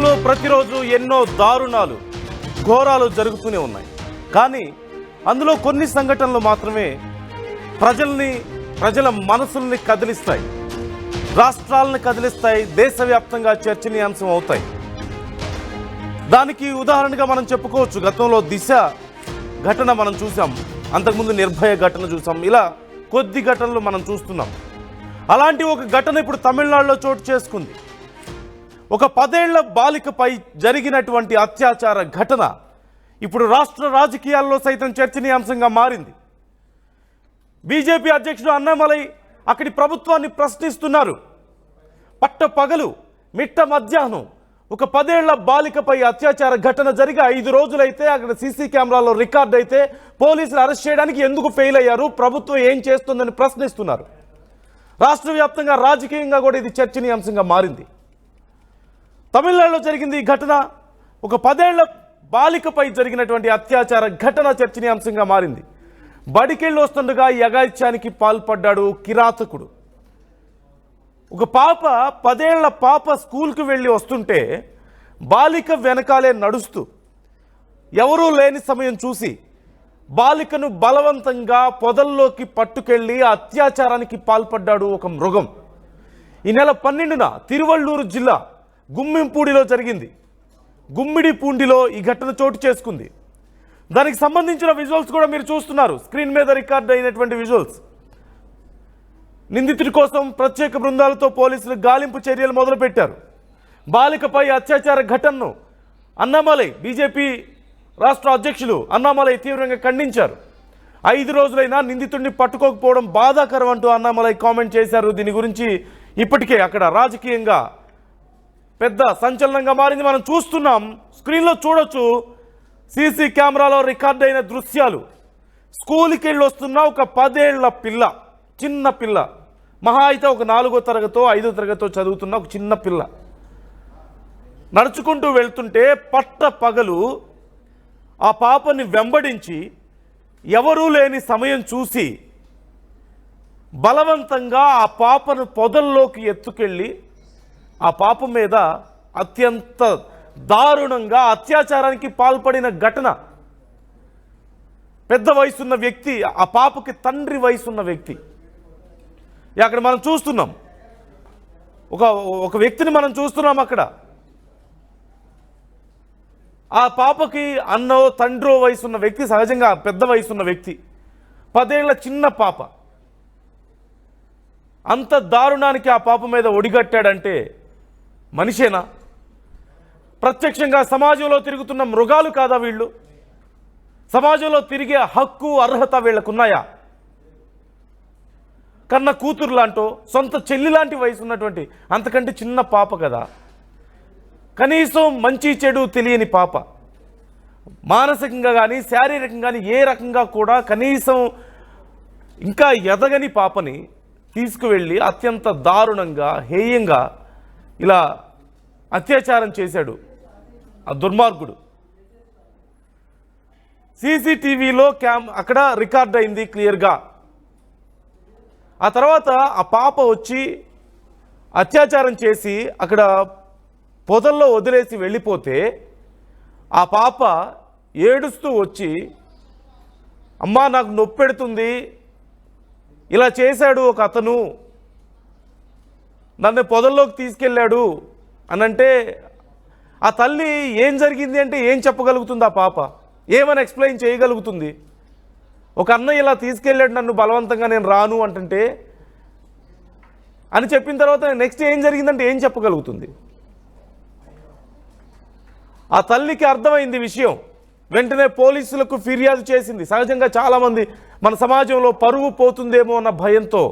దేశంలో ప్రతిరోజు ఎన్నో దారుణాలు ఘోరాలు జరుగుతూనే ఉన్నాయి. కానీ అందులో కొన్ని సంఘటనలు మాత్రమే ప్రజల మనసుల్ని కదిలిస్తాయి, రాష్ట్రాలను కదిలిస్తాయి, దేశవ్యాప్తంగా చర్చనీయాంశం అవుతాయి. దానికి ఉదాహరణగా మనం చెప్పుకోవచ్చు. గతంలో దిశ ఘటన మనం చూసాం, అంతకుముందు నిర్భయ ఘటన చూసాం, ఇలా కొద్ది ఘటనలు మనం చూస్తున్నాం. అలాంటి ఒక ఘటన ఇప్పుడు తమిళనాడులో చోటు చేసుకుంది. ఒక 10 ఏళ్ల బాలికపై జరిగినటువంటి అత్యాచార ఘటన ఇప్పుడు రాష్ట్ర రాజకీయాల్లో సైతం చర్చనీయాంశంగా మారింది. బీజేపీ అధ్యక్షుడు అన్నామలై అక్కడి ప్రభుత్వాన్ని ప్రశ్నిస్తున్నారు. పట్టపగలు మిట్ట మధ్యాహ్నం ఒక 10 ఏళ్ల బాలికపై అత్యాచార ఘటన జరిగి 5 రోజులైతే అక్కడ సీసీ కెమెరాలో రికార్డ్ అయితే పోలీసులు అరెస్ట్ చేయడానికి ఎందుకు ఫెయిల్ అయ్యారు, ప్రభుత్వం ఏం చేస్తుందని ప్రశ్నిస్తున్నారు. రాష్ట్ర వ్యాప్తంగా రాజకీయంగా కూడా ఇది చర్చనీయాంశంగా మారింది. తమిళనాడులో జరిగింది ఈ ఘటన. ఒక 10 ఏళ్ల బాలికపై జరిగినటువంటి అత్యాచార ఘటన చర్చనీయాంశంగా మారింది. బడికెళ్ళి వస్తుండగా యగాయిత్యానికి పాల్పడ్డాడు కిరాతకుడు. ఒక పాప 10 ఏళ్ల పాప స్కూల్కి వెళ్ళి వస్తుంటే బాలిక వెనకాలే నడుస్తూ ఎవరూ లేని సమయం చూసి బాలికను బలవంతంగా పొదల్లోకి పట్టుకెళ్ళి అత్యాచారానికి పాల్పడ్డాడు ఒక మృగం. ఈ నెల 12న తిరువళ్ళూరు జిల్లా గుమ్మింపూడిలో జరిగింది. గుమ్మిడిపూండిలో ఈ ఘటన చోటు చేసుకుంది. దానికి సంబంధించిన విజువల్స్ కూడా మీరు చూస్తున్నారు, స్క్రీన్ మీద రికార్డ్ అయినటువంటి విజువల్స్. నిందితుడి కోసం ప్రత్యేక బృందాలతో పోలీసులు గాలింపు చర్యలు మొదలుపెట్టారు. బాలికపై అత్యాచార ఘటనను అన్నామలై బీజేపీ రాష్ట్ర అధ్యక్షులు అన్నామలై తీవ్రంగా ఖండించారు. 5 రోజులైనా నిందితుడిని పట్టుకోకపోవడం బాధాకరం అంటూ అన్నామలై కామెంట్ చేశారు. దీని గురించి ఇప్పటికే అక్కడ రాజకీయంగా పెద్ద సంచలనంగా మారింది. మనం చూస్తున్నాం, స్క్రీన్లో చూడొచ్చు, సీసీ కెమెరాలో రికార్డ్ అయిన దృశ్యాలు. స్కూల్కి వెళ్ళి వస్తున్న ఒక 10 ఏళ్ల పిల్ల, చిన్న పిల్ల, మహా అయితే ఒక 4వ తరగతో 5వ తరగతో చదువుతున్న ఒక చిన్న పిల్ల నడుచుకుంటూ వెళ్తుంటే పట్ట పగలు ఆ పాపని వెంబడించి ఎవరూ లేని సమయం చూసి బలవంతంగా ఆ పాపను పొదల్లోకి ఎత్తుకెళ్ళి ఆ పాప మీద అత్యంత దారుణంగా అత్యాచారానికి పాల్పడిన ఘటన. పెద్ద వయసున్న వ్యక్తి, ఆ పాపకి తండ్రి వయసున్న వ్యక్తి. అక్కడ మనం చూస్తున్నాం, ఒక వ్యక్తిని మనం చూస్తున్నాం అక్కడ. ఆ పాపకి అన్నో తండ్రో వయసున్న వ్యక్తి, సహజంగా పెద్ద వయసున్న వ్యక్తి, 10 ఏళ్ల చిన్న పాప. అంత దారుణానికి ఆ పాప మీద ఒడిగట్టాడంటే మనిషేనా? ప్రత్యక్షంగా సమాజంలో తిరుగుతున్న మృగాలు కాదా వీళ్ళు? సమాజంలో తిరిగే హక్కు అర్హత వీళ్ళకున్నాయా? కన్న కూతురు లాంటో సొంత చెల్లి లాంటి వయసు ఉన్నటువంటి అంతకంటే చిన్న పాప కదా, కనీసం మంచి చెడు తెలియని పాప, మానసికంగా కానీ శారీరకంగా కానీ ఏ రకంగా కూడా కనీసం ఇంకా ఎదగని పాపని తీసుకువెళ్ళి అత్యంత దారుణంగా హేయంగా ఇలా అత్యాచారం చేశాడు ఆ దుర్మార్గుడు. సీసీటీవీలో అక్కడ రికార్డ్ అయింది క్లియర్గా. ఆ తర్వాత ఆ పాప వచ్చి అత్యాచారం చేసి అక్కడ పొదల్లో వదిలేసి వెళ్ళిపోతే ఆ పాప ఏడుస్తూ వచ్చి, అమ్మా నాకు నొప్పి పెడుతుంది, ఇలా చేశాడు ఒక అతను, నన్ను పొదల్లోకి తీసుకెళ్ళాడు అనంటే ఆ తల్లి ఏం జరిగింది అంటే ఏం చెప్పగలుగుతుంది? ఆ పాప ఏమని ఎక్స్ప్లెయిన్ చేయగలుగుతుంది? ఒక అన్నయ్య ఇలా తీసుకెళ్ళాడు నన్ను బలవంతంగా, నేను రాను అంటుంటే అని చెప్పిన తర్వాత నెక్స్ట్ ఏం జరిగిందంటే ఏం చెప్పగలుగుతుంది? ఆ తల్లికి అర్థమైంది విషయం, వెంటనే పోలీసులకు ఫిర్యాదు చేసింది. సహజంగా చాలామంది మన సమాజంలో పరువు పోతుందేమో అన్న భయంతో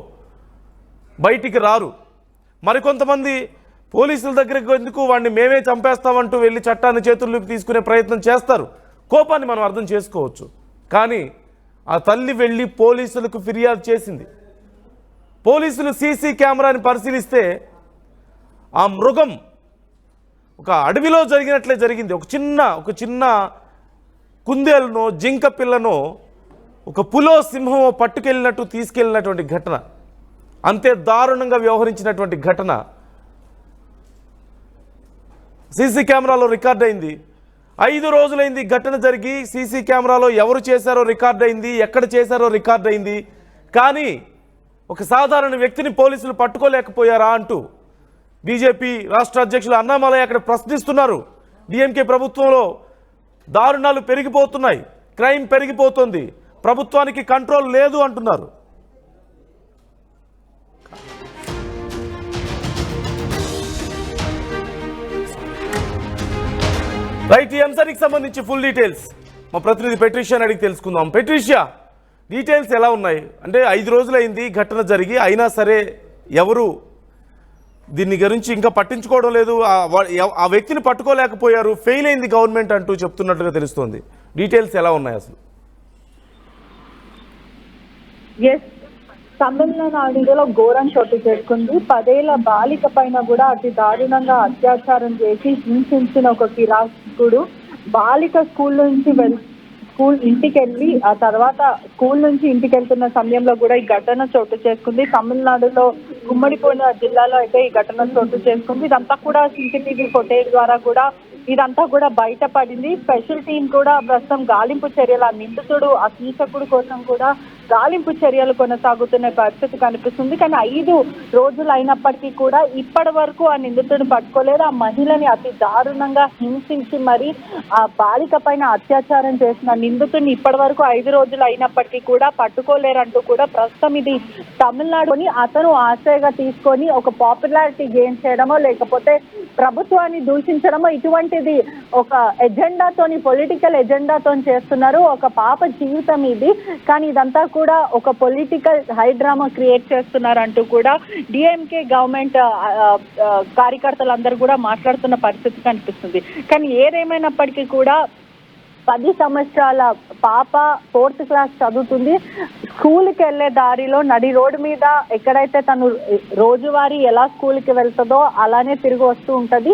బయటికి రారు. మరికొంతమంది పోలీసుల దగ్గరికి ఎందుకు, వాడిని మేమే చంపేస్తామంటూ వెళ్ళి చట్టాన్ని చేతుల్లోకి తీసుకునే ప్రయత్నం చేస్తారు. కోపాన్ని మనం అర్థం చేసుకోవచ్చు. కానీ ఆ తల్లి వెళ్ళి పోలీసులకు ఫిర్యాదు చేసింది. పోలీసులు సీసీ కెమెరాని పరిశీలిస్తే ఆ మృగం ఒక అడవిలో జరిగినట్లే జరిగింది. ఒక చిన్న కుందేలునో జింక పిల్లనో ఒక పులో సింహమో పట్టుకెళ్ళినట్టు తీసుకెళ్ళినటువంటి ఘటన. అంతే దారుణంగా వ్యవహరించినటువంటి ఘటన. సీసీ కెమెరాలో రికార్డ్ అయింది. 5 రోజులైంది ఘటన జరిగి. సీసీ కెమెరాలో ఎవరు చేశారో రికార్డ్ అయింది, ఎక్కడ చేశారో రికార్డ్ అయింది. కానీ ఒక సాధారణ వ్యక్తిని పోలీసులు పట్టుకోలేకపోయారా అంటూ బీజేపీ రాష్ట్ర అధ్యక్షులు అన్నామలై అక్కడ ప్రశ్నిస్తున్నారు. డిఎంకే ప్రభుత్వంలో దారుణాలు పెరిగిపోతున్నాయి, క్రైమ్ పెరిగిపోతుంది, ప్రభుత్వానికి కంట్రోల్ లేదు అంటున్నారు. రైట్, ఈ అంశానికి సంబంధించి ఫుల్ డీటెయిల్స్ మా ప్రతినిధి పెట్రిషియాని అడిగి తెలుసుకుందాం. పెట్రిషియా, డీటెయిల్స్ ఎలా ఉన్నాయి? అంటే 5 రోజులైంది ఘటన జరిగి, అయినా సరే ఎవరు దీన్ని గురించి ఇంకా పట్టించుకోవడం లేదు, ఆ వ్యక్తిని పట్టుకోలేకపోయారు, ఫెయిల్ అయింది గవర్నమెంట్ అంటూ చెప్తున్నట్టుగా తెలుస్తోంది. డీటెయిల్స్ ఎలా ఉన్నాయి అసలు? తమిళనాడులో ఘోరం చోటు చేసుకుంది. 10 ఏళ్ల బాలిక పైన కూడా అతి దారుణంగా అత్యాచారం చేసి హింసించిన ఒక కిరాతకుడు బాలిక స్కూల్ ఇంటికి వెళ్ళి ఆ తర్వాత స్కూల్ నుంచి ఇంటికి వెళ్తున్న సమయంలో కూడా ఈ ఘటన చోటు చేసుకుంది. తమిళనాడులో గుమ్మడిపోయిన జిల్లాలో అయితే ఈ ఘటన చోటు చేసుకుంది. ఇదంతా కూడా సీసీటీవీ ఫుటేజ్ ద్వారా కూడా ఇదంతా కూడా బయటపడింది. స్పెషల్ టీం కూడా ప్రస్తుతం గాలింపు చర్యల నిందితుడు ఆ కీచకుడు కోసం కూడా గాలింపు చర్యలు కొనసాగుతున్న పరిస్థితి కనిపిస్తుంది. కానీ 5 రోజులు అయినప్పటికీ కూడా ఇప్పటి వరకు ఆ నిందితుడిని పట్టుకోలేదు. ఆ మహిళని అతి దారుణంగా హింసించి మరి ఆ బాలిక పైన అత్యాచారం చేసిన నిందితుడిని ఇప్పటి వరకు 5 రోజులు అయినప్పటికీ కూడా పట్టుకోలేరంటూ కూడా ప్రస్తుతం ఇది తమిళనాడుని అతను ఆశయగా తీసుకొని ఒక పాపులారిటీ గెయిన్ చేయడమో లేకపోతే ప్రభుత్వాన్ని దూషించడమో ఇటువంటిది ఒక ఎజెండాతోని పొలిటికల్ ఎజెండాతోని చేస్తున్నారు. ఒక పాప జీవితం ఇది, కానీ ఇదంతా కూడా ఒక పొలిటికల్ హైడ్రామా క్రియేట్ చేస్తున్నారు అంటూ కూడా డిఎంకే గవర్నమెంట్ కార్యకర్తలందరూ కూడా మాట్లాడుతున్న పరిస్థితి కనిపిస్తుంది. కానీ ఏదేమైనప్పటికీ కూడా 10 సంవత్సరాల పాప 4th క్లాస్ చదువుతుంది. స్కూల్కి వెళ్ళే దారిలో నడి రోడ్డు మీద ఎక్కడైతే తను రోజువారీ ఎలా స్కూల్కి వెళ్తుందో అలానే తిరిగి వస్తూ ఉంటుంది.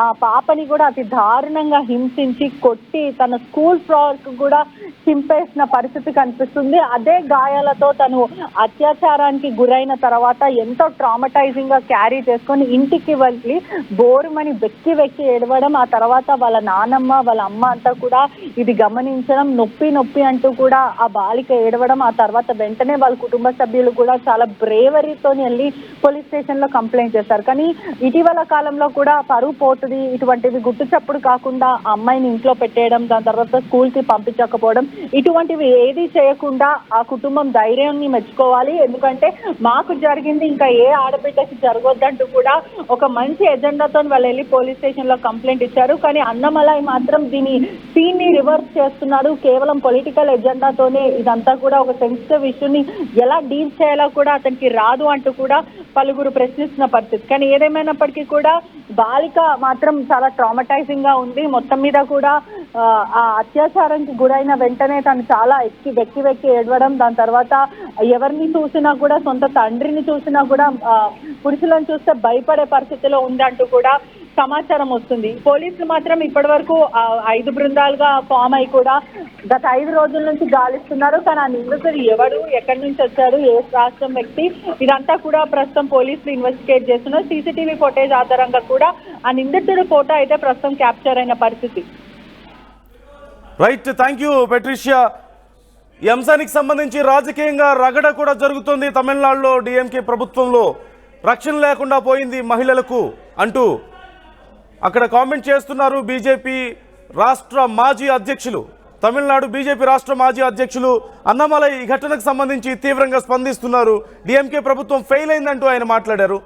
ఆ పాపని కూడా అతి దారుణంగా హింసించి కొట్టి తన స్కూల్ ఫ్రాక్ కూడా చింపేసిన పరిస్థితి కనిపిస్తుంది. అదే గాయాలతో తను అత్యాచారానికి గురైన తర్వాత ఎంతో ట్రామటైజింగ్ గా క్యారీ చేసుకొని ఇంటికి వెళ్ళి బోరుమని వెక్కి ఏడవడం, ఆ తర్వాత వాళ్ళ నానమ్మ వాళ్ళ అమ్మ అంతా కూడా ఇది గమనించడం, నొప్పి అంటూ కూడా ఆ బాలిక ఏడవడం, ఆ తర్వాత వెంటనే వాళ్ళ కుటుంబ సభ్యులు కూడా చాలా బ్రేవరీతో వెళ్ళి పోలీస్ స్టేషన్ లో కంప్లైంట్ చేస్తారు. కానీ ఇటీవల కాలంలో కూడా పరువు పోతుంది, ఇటువంటివి గుట్టు చప్పుడు కాకుండా అమ్మాయిని ఇంట్లో పెట్టేయడం, దాని తర్వాత స్కూల్ కి పంపించకపోవడం, ఇటువంటివి ఏది చేయకుండా ఆ కుటుంబం ధైర్యాన్ని మెచ్చుకోవాలి. ఎందుకంటే మాకు జరిగింది ఇంకా ఏ ఆడబిడ్డకి జరగొద్దంటూ కూడా ఒక మంచి ఎజెండాతో వాళ్ళు వెళ్ళి పోలీస్ స్టేషన్ లో కంప్లైంట్ ఇచ్చారు. కానీ అన్నమలై మాత్రం దీని సీన్ ని రివర్స్ చేస్తున్నాడు. కేవలం పొలిటికల్ ఎజెండాతోనే ఇదంతా కూడా ఒక సెన్సిటివ్ ఇష్యూని ఎలా డీల్ చేయాలో కూడా అతనికి రాదు అంటూ కూడా పలువురు ప్రశ్నిస్తున్న పరిస్థితి. కానీ ఏదేమైనప్పటికీ కూడా బాలిక మాత్రం చాలా ట్రామటైజింగ్ గా ఉంది. మొత్తం మీద కూడా ఆ అత్యాచారానికి గురైన వెంటనే తను చాలా వెక్కి ఏడవడం, దాని తర్వాత ఎవరిని చూసినా కూడా సొంత తండ్రిని చూసినా కూడా పురుషులను చూస్తే భయపడే పరిస్థితిలో ఉందంటూ కూడా సమాచారం వస్తుంది. పోలీసులు మాత్రం ఇప్పటి వరకు 5 బృందాలుగా ఫామ్ అయి కూడా గత 5 రోజుల నుంచి గాలిస్తున్నారు. కానీ ఆ నిందితుడు ఎవరు, ఎక్కడి నుంచి వచ్చారు, ఏ రాష్ట్రం వ్యక్తి, ఇదంతా కూడా ప్రస్తుతం పోలీసులు ఇన్వెస్టిగేట్ చేస్తున్నారు. సీసీటీవీ ఫుటేజ్ ఆధారంగా కూడా ఆ నిందితుడు ఫోటో అయితే ప్రస్తుతం క్యాప్చర్ అయిన పరిస్థితి. Right, thank you Patricia. ఈ అంశానికి సంబంధించి రాజకీయంగా రగడ కూడా జరుగుతుంది. తమిళనాడులో డిఎంకే ప్రభుత్వంలో రక్షణ లేకుండా పోయింది మహిళలకు అంటూ అక్కడ కామెంట్ చేస్తున్నారు బీజేపీ రాష్ట్ర మాజీ అధ్యక్షులు. తమిళనాడు బీజేపీ రాష్ట్ర మాజీ అధ్యక్షులు అన్నామలై ఈ ఘటనకు సంబంధించి తీవ్రంగా స్పందిస్తున్నారు. డిఎంకే ప్రభుత్వం ఫెయిల్ అయిందంటూ ఆయన మాట్లాడారు.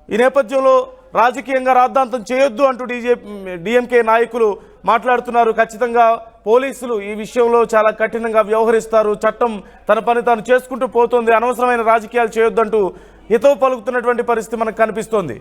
ఈ నేపథ్యంలో రాజకీయంగా రాద్ధాంతం చేయొద్దు అంటూ డిఎంకే నాయకులు మాట్లాడుతున్నారు. ఖచ్చితంగా పోలీసులు ఈ విషయంలో చాలా కఠినంగా వ్యవహరిస్తారు, చట్టం తన పని తాను చేసుకుంటూ పోతుంది, అనవసరమైన రాజకీయాలు చేయొద్దంటూ హితవు పలుకుతున్నటువంటి పరిస్థితి మనకు కనిపిస్తోంది.